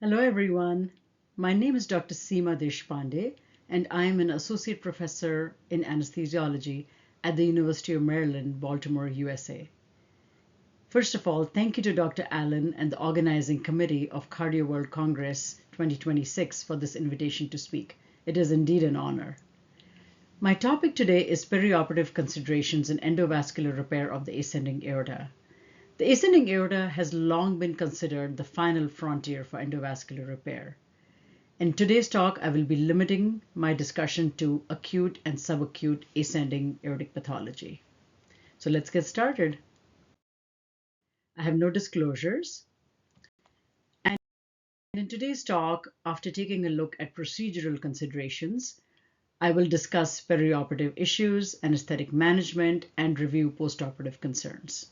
Hello everyone, my name is Dr. Seema Deshpande and I am an Associate Professor in Anesthesiology at the University of Maryland, Baltimore, USA. First of all, thank you to Dr. Allen and the organizing committee of Cardio World Congress 2026 for this invitation to speak. It is indeed an honor. My topic today is perioperative considerations in endovascular repair of the ascending aorta. The ascending aorta has long been considered the final frontier for endovascular repair. In today's talk, I will be limiting my discussion to acute and subacute ascending aortic pathology. So let's get started. I have no disclosures. And in today's talk, after taking a look at procedural considerations, I will discuss perioperative issues, anesthetic management, and review postoperative concerns.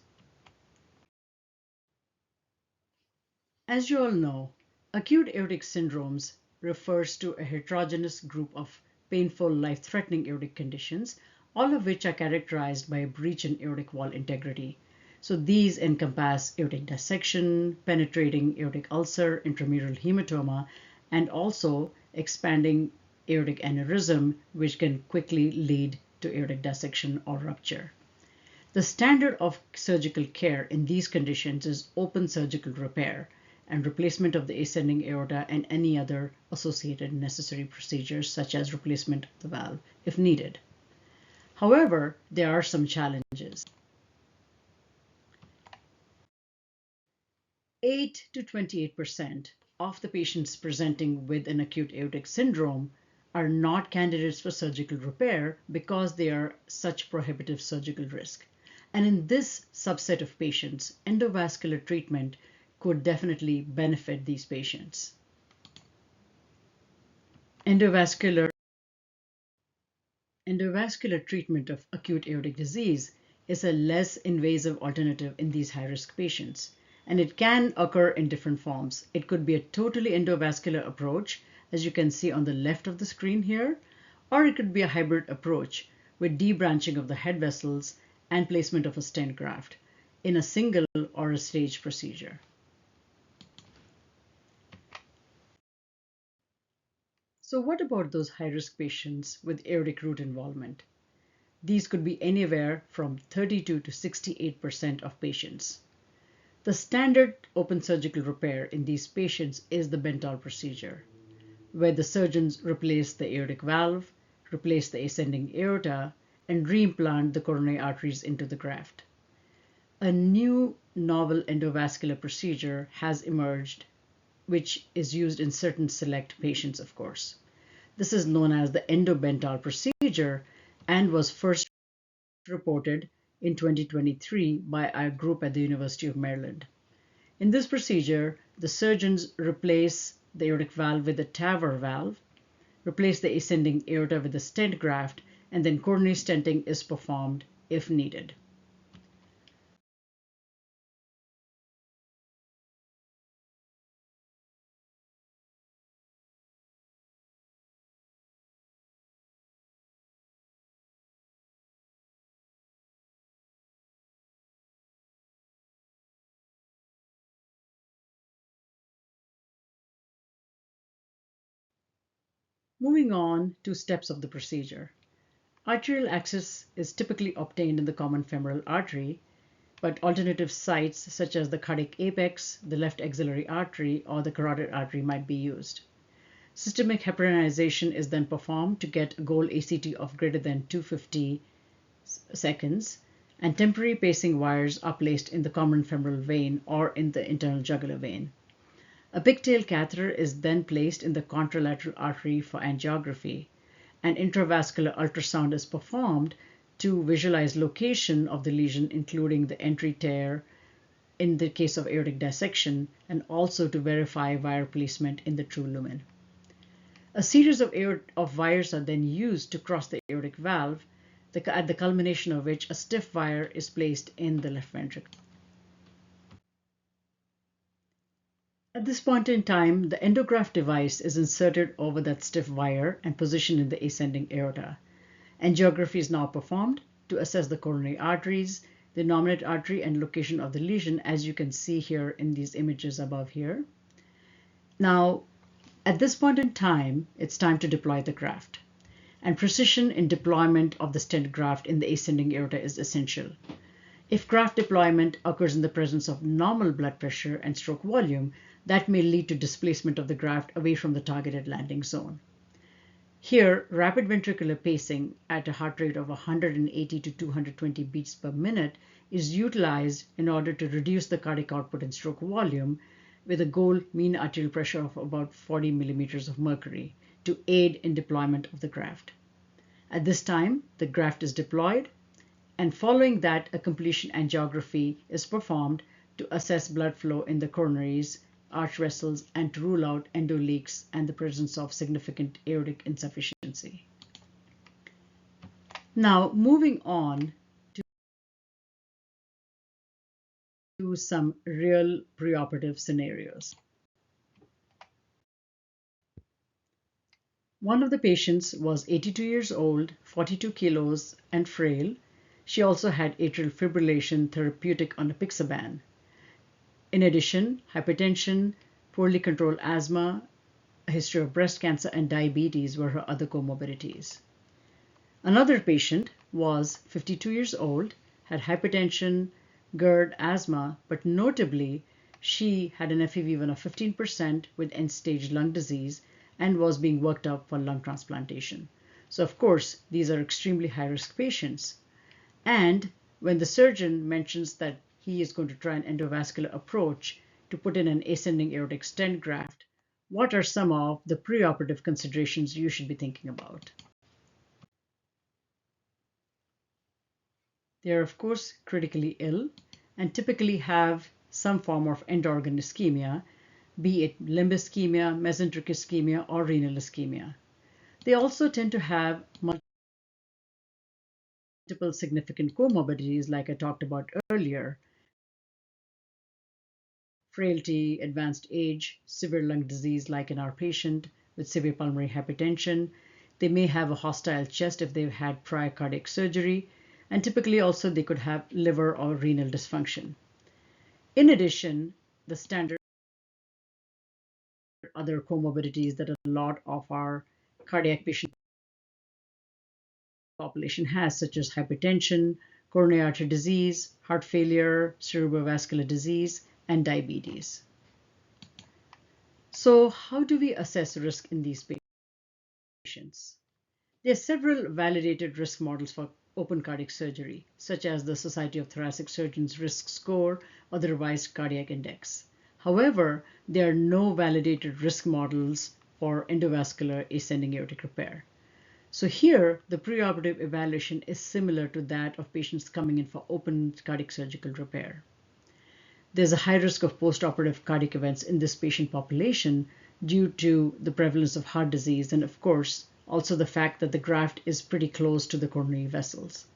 As you all know, acute aortic syndromes refers to a heterogeneous group of painful, life-threatening aortic conditions, all of which are characterized by a breach in aortic wall integrity. So these encompass aortic dissection, penetrating aortic ulcer, intramural hematoma, and also expanding aortic aneurysm, which can quickly lead to aortic dissection or rupture. The standard of surgical care in these conditions is open surgical repair and replacement of the ascending aorta and any other associated necessary procedures such as replacement of the valve if needed. However, there are some challenges. 8 to 28% of the patients presenting with an acute aortic syndrome are not candidates for surgical repair because they are such prohibitive surgical risk. And in this subset of patients, endovascular treatment could definitely benefit these patients. Endovascular treatment of acute aortic disease is a less invasive alternative in these high-risk patients, and it can occur in different forms. It could be a totally endovascular approach, as you can see on the left of the screen here, or it could be a hybrid approach with debranching of the head vessels and placement of a stent graft in a single or a staged procedure. So what about those high-risk patients with aortic root involvement? These could be anywhere from 32 to 68% of patients. The standard open surgical repair in these patients is the Bentall procedure, where the surgeons replace the aortic valve, replace the ascending aorta, and reimplant the coronary arteries into the graft. A new novel endovascular procedure has emerged, which is used in certain select patients, of course. This is known as the endobentall procedure and was first reported in 2023 by a group at the University of Maryland. In this procedure, the surgeons replace the aortic valve with a TAVR valve, replace the ascending aorta with a stent graft, and then coronary stenting is performed if needed. Moving on to steps of the procedure. Arterial access is typically obtained in the common femoral artery, but alternative sites such as the cardiac apex, the left axillary artery, or the carotid artery might be used. Systemic heparinization is then performed to get a goal ACT of greater than 250 seconds, and temporary pacing wires are placed in the common femoral vein or in the internal jugular vein. A pigtail catheter is then placed in the contralateral artery for angiography. An intravascular ultrasound is performed to visualize location of the lesion, including the entry tear in the case of aortic dissection, and also to verify wire placement in the true lumen. A series of wires are then used to cross the aortic valve, at the culmination of which a stiff wire is placed in the left ventricle. At this point in time, the endograft device is inserted over that stiff wire and positioned in the ascending aorta. Angiography is now performed to assess the coronary arteries, the nominate artery, and location of the lesion, as you can see here in these images above here. Now, at this point in time, it's time to deploy the graft. And precision in deployment of the stent graft in the ascending aorta is essential. If graft deployment occurs in the presence of normal blood pressure and stroke volume, that may lead to displacement of the graft away from the targeted landing zone. Here, rapid ventricular pacing at a heart rate of 180 to 220 beats per minute is utilized in order to reduce the cardiac output and stroke volume with a goal mean arterial pressure of about 40 millimeters of mercury to aid in deployment of the graft. At this time, the graft is deployed, and following that, a completion angiography is performed to assess blood flow in the coronaries, arch vessels, and to rule out endoleaks and the presence of significant aortic insufficiency. Now, moving on to some real preoperative scenarios. One of the patients was 82 years old, 42 kilos, and frail. She also had atrial fibrillation therapeutic on apixaban. In addition, hypertension, poorly controlled asthma, a history of breast cancer, and diabetes were her other comorbidities. Another patient was 52 years old, had hypertension, GERD, asthma, but notably, she had an FEV1 of 15% with end-stage lung disease and was being worked up for lung transplantation. So, of course, these are extremely high-risk patients. And when the surgeon mentions that he is going to try an endovascular approach to put in an ascending aortic stent graft, what are some of the preoperative considerations you should be thinking about? They are, of course, critically ill and typically have some form of end organ ischemia, be it limb ischemia, mesenteric ischemia, or renal ischemia. They also tend to have multiple significant comorbidities, like I talked about earlier: frailty, advanced age, severe lung disease, like in our patient with severe pulmonary hypertension. They may have a hostile chest if they've had prior cardiac surgery, and typically also they could have liver or renal dysfunction. In addition, the standard other comorbidities that a lot of our cardiac patient population has, such as hypertension, coronary artery disease, heart failure, cerebrovascular disease, and diabetes. So, how do we assess risk in these patients? There are several validated risk models for open cardiac surgery, such as the Society of Thoracic Surgeons risk score or the revised cardiac index. However, there are no validated risk models for endovascular ascending aortic repair. So here, the preoperative evaluation is similar to that of patients coming in for open cardiac surgical repair. There's a high risk of postoperative cardiac events in this patient population due to the prevalence of heart disease and, of course, also the fact that the graft is pretty close to the coronary vessels.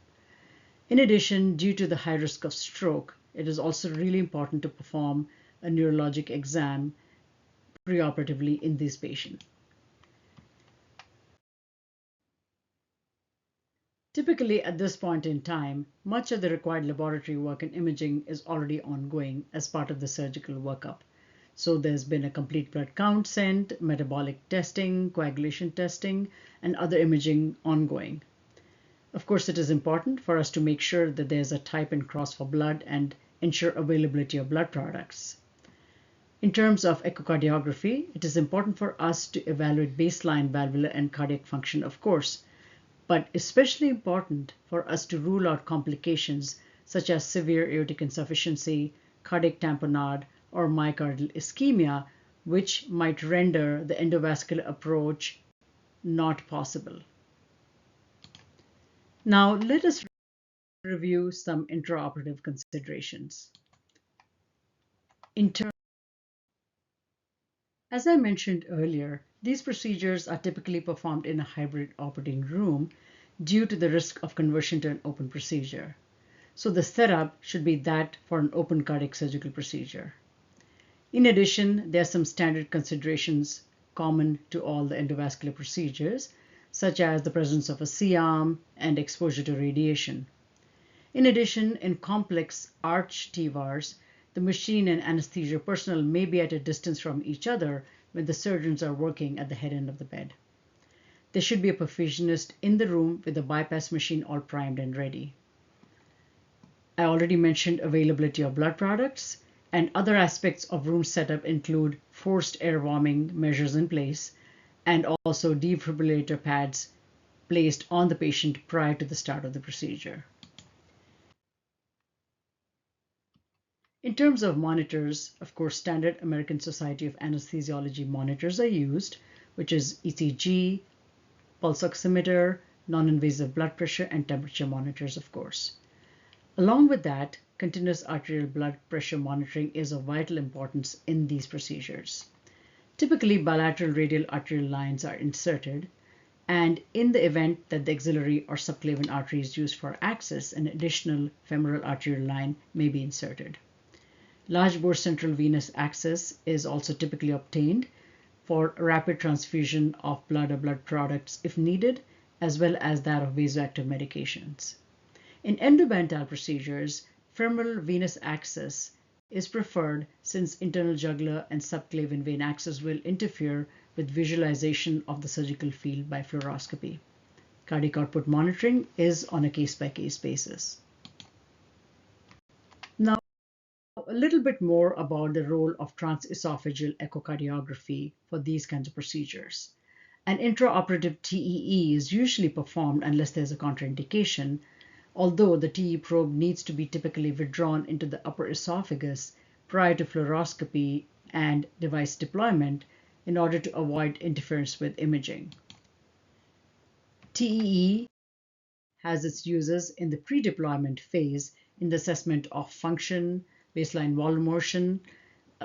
In addition, due to the high risk of stroke, it is also really important to perform a neurologic exam preoperatively in this patient. Typically, at this point in time, much of the required laboratory work and imaging is already ongoing as part of the surgical workup. So there's been a complete blood count sent, metabolic testing, coagulation testing, and other imaging ongoing. Of course, it is important for us to make sure that there's a type and cross for blood and ensure availability of blood products. In terms of echocardiography, it is important for us to evaluate baseline valvular and cardiac function, of course, but especially important for us to rule out complications such as severe aortic insufficiency, cardiac tamponade, or myocardial ischemia, which might render the endovascular approach not possible. Now, let us review some intraoperative considerations. As I mentioned earlier, these procedures are typically performed in a hybrid operating room due to the risk of conversion to an open procedure. So the setup should be that for an open cardiac surgical procedure. In addition, there are some standard considerations common to all the endovascular procedures, such as the presence of a C-arm and exposure to radiation. In addition, in complex arch TEVARs, The machine and anesthesia personnel may be at a distance from each other when the surgeons are working at the head end of the bed. There should be a perfusionist in the room with the bypass machine all primed and ready. I already mentioned availability of blood products, and other aspects of room setup include forced air warming measures in place and also defibrillator pads placed on the patient prior to the start of the procedure. In terms of monitors, of course, standard American Society of Anesthesiology monitors are used, which is ECG, pulse oximeter, non-invasive blood pressure, and temperature monitors, of course. Along with that, continuous arterial blood pressure monitoring is of vital importance in these procedures. Typically, bilateral radial arterial lines are inserted, and in the event that the axillary or subclavian artery is used for access, an additional femoral arterial line may be inserted. Large bore central venous access is also typically obtained for rapid transfusion of blood or blood products if needed, as well as that of vasoactive medications. In endobantal procedures, femoral venous access is preferred since internal jugular and subclavian vein access will interfere with visualization of the surgical field by fluoroscopy. Cardiac output monitoring is on a case-by-case basis. Now, a little bit more about the role of transesophageal echocardiography for these kinds of procedures. An intraoperative TEE is usually performed unless there's a contraindication, although the TE probe needs to be typically withdrawn into the upper esophagus prior to fluoroscopy and device deployment in order to avoid interference with imaging. TEE has its uses in the pre-deployment phase in the assessment of function, baseline volume motion,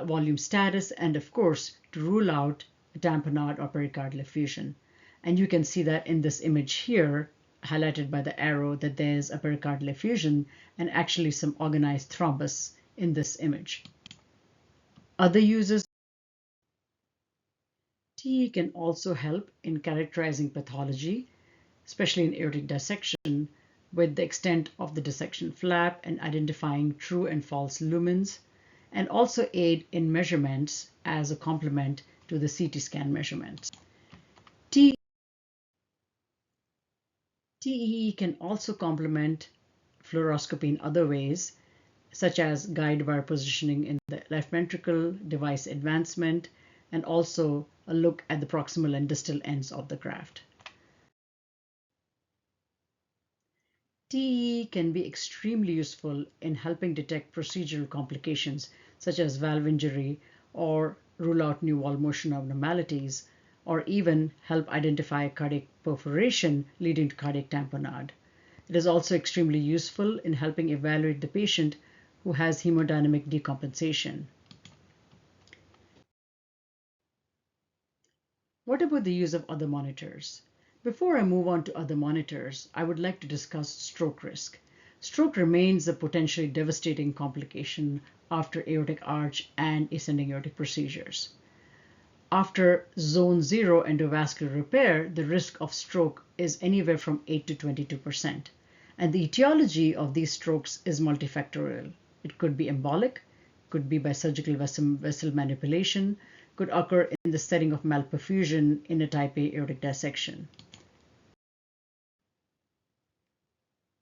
volume status, and of course, to rule out a tamponade or pericardial effusion. And you can see that in this image here, highlighted by the arrow, that there's a pericardial effusion and actually some organized thrombus in this image. Other uses: TE can also help in characterizing pathology, especially in aortic dissection, with the extent of the dissection flap and identifying true and false lumens, and also aid in measurements as a complement to the CT scan measurements. TEE can also complement fluoroscopy in other ways, such as guide wire positioning in the left ventricle, device advancement, and also a look at the proximal and distal ends of the graft. TEE can be extremely useful in helping detect procedural complications such as valve injury or rule out new wall motion abnormalities, or even help identify cardiac perforation leading to cardiac tamponade. It is also extremely useful in helping evaluate the patient who has hemodynamic decompensation. What about the use of other monitors? Before I move on to other monitors, I would like to discuss stroke risk. Stroke remains a potentially devastating complication after aortic arch and ascending aortic procedures. After zone 0 endovascular repair, the risk of stroke is anywhere from 8 to 22%. And the etiology of these strokes is multifactorial. It could be embolic, could be by surgical vessel manipulation, could occur in the setting of malperfusion in a type A aortic dissection.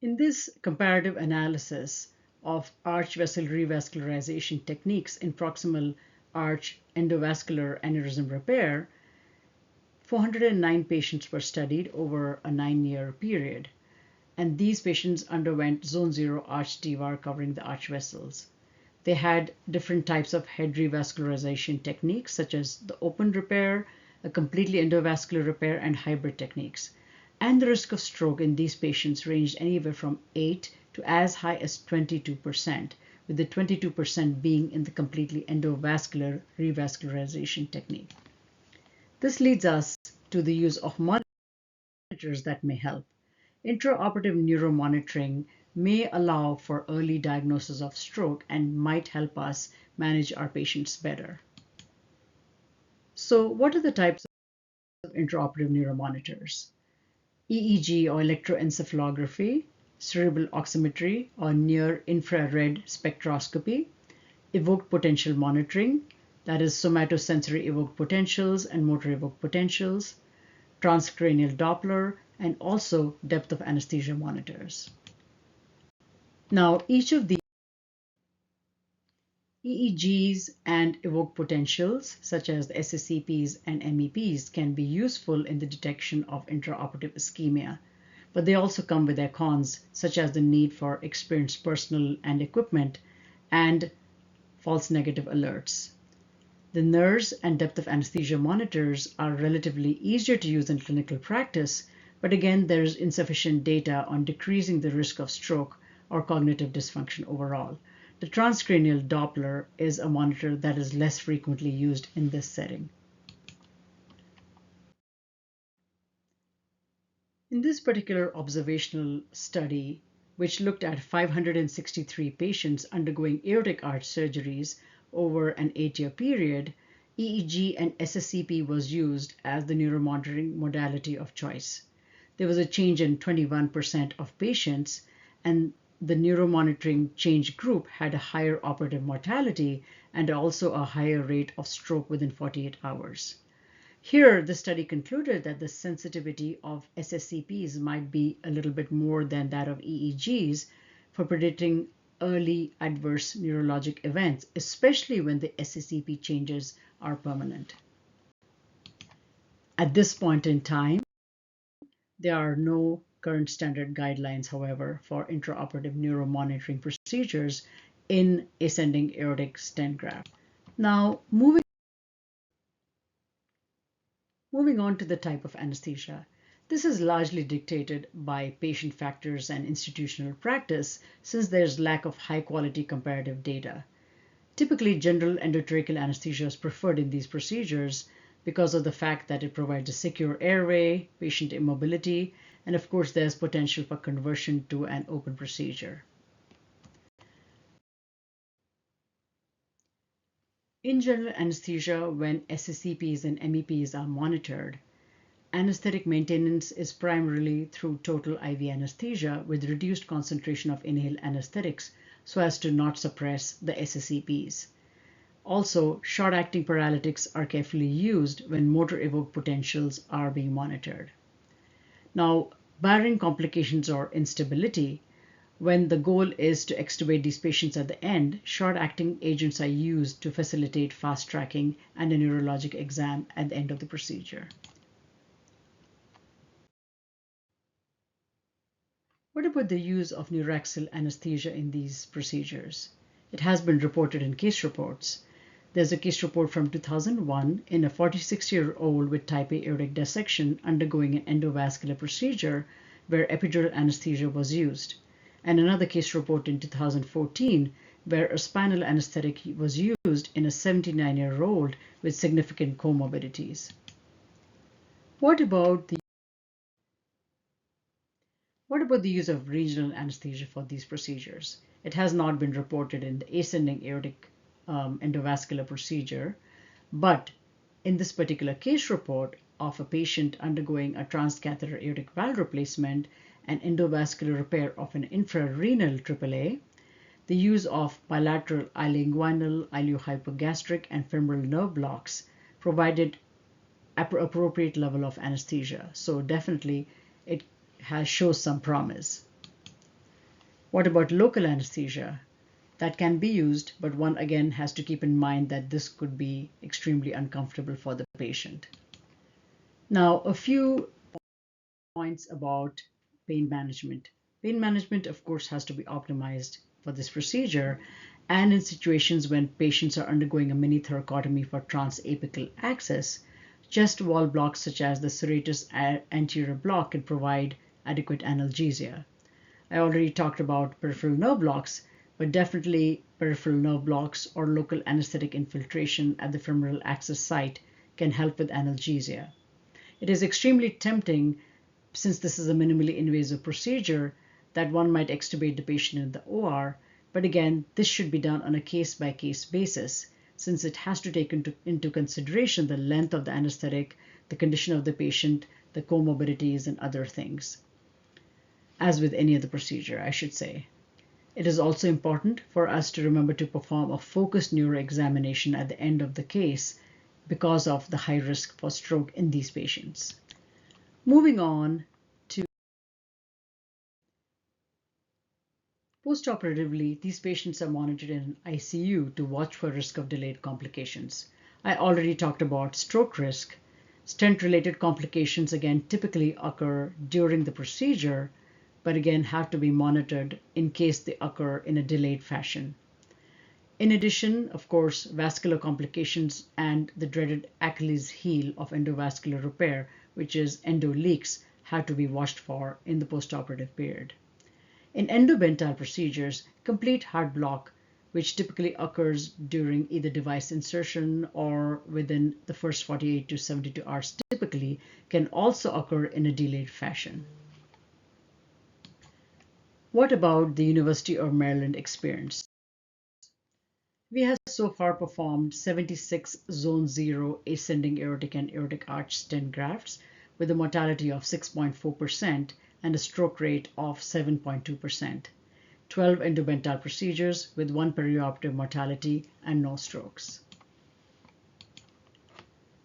In this comparative analysis of arch vessel revascularization techniques in proximal arch endovascular aneurysm repair, 409 patients were studied over a 9-year period, and these patients underwent zone 0 arch TEVAR covering the arch vessels. They had different types of head revascularization techniques, such as the open repair, a completely endovascular repair, and hybrid techniques. And the risk of stroke in these patients ranged anywhere from 8 to as high as 22%, with the 22% being in the completely endovascular revascularization technique. This leads us to the use of monitors that may help. Intraoperative neuromonitoring may allow for early diagnosis of stroke and might help us manage our patients better. So, what are the types of intraoperative neuromonitors? EEG or electroencephalography, cerebral oximetry or near infrared spectroscopy, evoked potential monitoring, that is somatosensory evoked potentials and motor evoked potentials, transcranial Doppler, and also depth of anesthesia monitors. Now, each of the EEGs and evoked potentials, such as the SSEPs and MEPs, can be useful in the detection of intraoperative ischemia, but they also come with their cons, such as the need for experienced personnel and equipment and false negative alerts. The NIRS and depth of anesthesia monitors are relatively easier to use in clinical practice, but again, there is insufficient data on decreasing the risk of stroke or cognitive dysfunction overall. The transcranial Doppler is a monitor that is less frequently used in this setting. In this particular observational study, which looked at 563 patients undergoing aortic arch surgeries over an 8-year period, EEG and SSEP was used as the neuromonitoring modality of choice. There was a change in 21% of patients, and the neuromonitoring change group had a higher operative mortality and also a higher rate of stroke within 48 hours. Here, the study concluded that the sensitivity of SSCPs might be a little bit more than that of EEGs for predicting early adverse neurologic events, especially when the SSCP changes are permanent. At this point in time, there are no current standard guidelines, however, for intraoperative neuromonitoring procedures in ascending aortic stent graft. Now, moving on to the type of anesthesia. This is largely dictated by patient factors and institutional practice, since there's lack of high-quality comparative data. Typically, general endotracheal anesthesia is preferred in these procedures because of the fact that it provides a secure airway, patient immobility, and of course there's potential for conversion to an open procedure. In general anesthesia, when SSCPs and MEPs are monitored, anesthetic maintenance is primarily through total IV anesthesia with reduced concentration of inhaled anesthetics so as to not suppress the SSCPs. Also, short-acting paralytics are carefully used when motor evoked potentials are being monitored. Now, barring complications or instability, when the goal is to extubate these patients at the end, short-acting agents are used to facilitate fast tracking and a neurologic exam at the end of the procedure. What about the use of neuraxial anesthesia in these procedures? It has been reported in case reports. There's a case report from 2001 in a 46-year-old with type A aortic dissection undergoing an endovascular procedure where epidural anesthesia was used, and another case report in 2014 where a spinal anesthetic was used in a 79-year-old with significant comorbidities. What about the use of regional anesthesia for these procedures? It has not been reported in the ascending aortic endovascular procedure, but in this particular case report of a patient undergoing a transcatheter aortic valve replacement and endovascular repair of an infrarenal AAA, the use of bilateral ileoinguinal, ileohypogastric, and femoral nerve blocks provided appropriate level of anesthesia. So definitely it shows some promise. What about local anesthesia? That can be used, but one again has to keep in mind that this could be extremely uncomfortable for the patient. Now, a few points about pain management. Pain management, of course, has to be optimized for this procedure, and in situations when patients are undergoing a mini thoracotomy for transapical access, chest wall blocks such as the serratus anterior block can provide adequate analgesia. I already talked about peripheral nerve blocks, but definitely peripheral nerve blocks or local anesthetic infiltration at the femoral access site can help with analgesia. It is extremely tempting, since this is a minimally invasive procedure, that one might extubate the patient in the OR, but again, this should be done on a case-by-case basis, since it has to take into consideration the length of the anesthetic, the condition of the patient, the comorbidities, and other things, as with any other procedure, I should say. It is also important for us to remember to perform a focused neuroexamination at the end of the case because of the high risk for stroke in these patients. Moving on to postoperatively, these patients are monitored in an ICU to watch for risk of delayed complications. I already talked about stroke risk. Stent-related complications again typically occur during the procedure, but again have to be monitored in case they occur in a delayed fashion. In addition, of course, vascular complications and the dreaded Achilles heel of endovascular repair, which is endo leaks, have to be watched for in the postoperative period. In endovascular procedures, complete heart block, which typically occurs during either device insertion or within the first 48 to 72 hours typically, can also occur in a delayed fashion. What about the University of Maryland experience? We have so far performed 76 Zone 0 ascending aortic and aortic arch stent grafts with a mortality of 6.4% and a stroke rate of 7.2%. 12 endovascular procedures with 1 perioperative mortality and no strokes.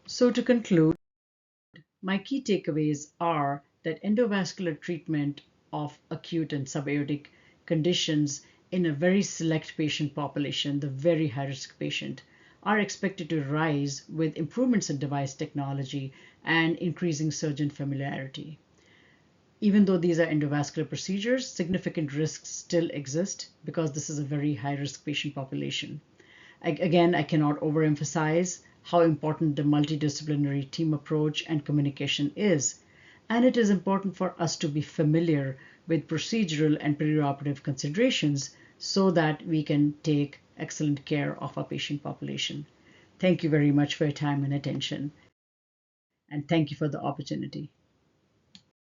So to conclude, my key takeaways are that endovascular treatment of acute and subaortic conditions in a very select patient population, the very high-risk patient, are expected to rise with improvements in device technology and increasing surgeon familiarity. Even though these are endovascular procedures, significant risks still exist because this is a very high-risk patient population. Again, I cannot overemphasize how important the multidisciplinary team approach and communication is, and it is important for us to be familiar with procedural and perioperative considerations so that we can take excellent care of our patient population. Thank you very much for your time and attention, and thank you for the opportunity.